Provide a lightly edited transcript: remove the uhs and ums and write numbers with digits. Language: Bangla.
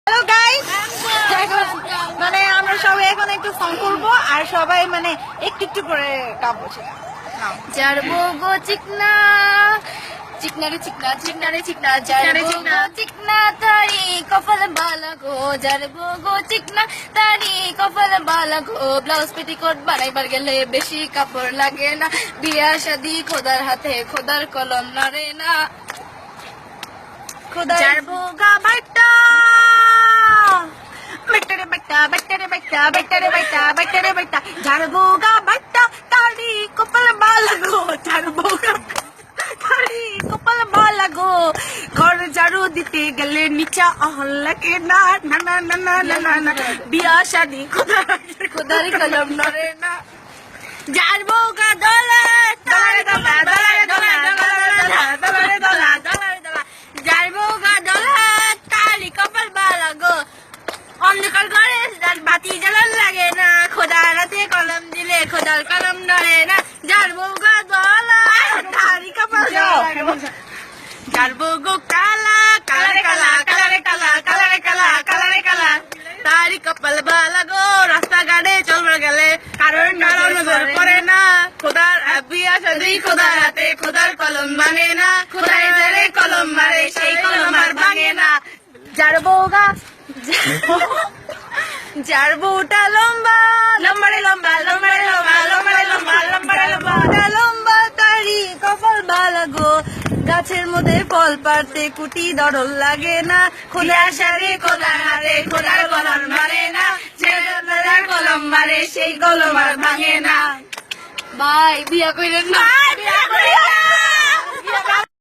হ্যালো গাইস, মানে আমরা সবাই এখন একটু সং করবো আর সবাই মানে একটু একটু করে গাবো সেটা। জারবো গো চিকনা চিকনা রে চিকনা চিকনা রে চিকনা জারবো গো চিকনা তারি কপাল বালা গো জারবো গো চিকনা তারি কপাল বালা গো ব্লাউজ পেটিকোট বানাইবার গেলে বেশি কাপড় লাগে না বিয়া শাদি খোদার হাতে খোদার কলম নড়ে না জারবো গা বাইটা বেটারে বেটা বেটারে বেটা বেটারে বেটা বেটারে বেটা জারবো গা বাইটা তারি কপাল বালা গো জারবো গা তারি কপাল বালা গো ঘর ঝাড়ু দিতে গেলে নিচা অহল লাগে না না না না না না না না বিয়া শাদি খোদার কলম নড়ে না জারবো গা দলা দলারে দলা দলারে দলা দলারে দলা দলারে দলা জারবো গা দলা তালি কপাল বালা গো অন্ধকার ঘরে বাতি জ্বালান লাগে না খোদার হাতে কলম দিলে খোদার কলম নড়ে না জারবো গা দলা তালি কপাল বালা গো জারবো গো কালা কালারে কালা কালারে কালা কালারে কালা কালারে কালা তারি কপাল বালা গো রাস্তাঘাটে চলবে গেলে কারণ নজর পড়ে না খোদার বিয়া শাদি খোদার হাতে খোদার কলম ভাঙে না খোদার ধরে কলম মারে সেই কলম আর ভাঙে না যার বউগা যার বউটা লম্বা লম্বারে লম্বা লম্বারে লম্বা লম্বারে লম্বা লম্বারে লম্বা লম্বা তারি কপাল বালা গো গাছের মধ্যে ফল পারতে কুটি দরল লাগে না খোদার সারে খোদার হাতে খোদার কলম মারে না যে কলম মারে সেই কলম আর ভাঙে না ভাই বিয়া কইলেন না বিয়া করিও না।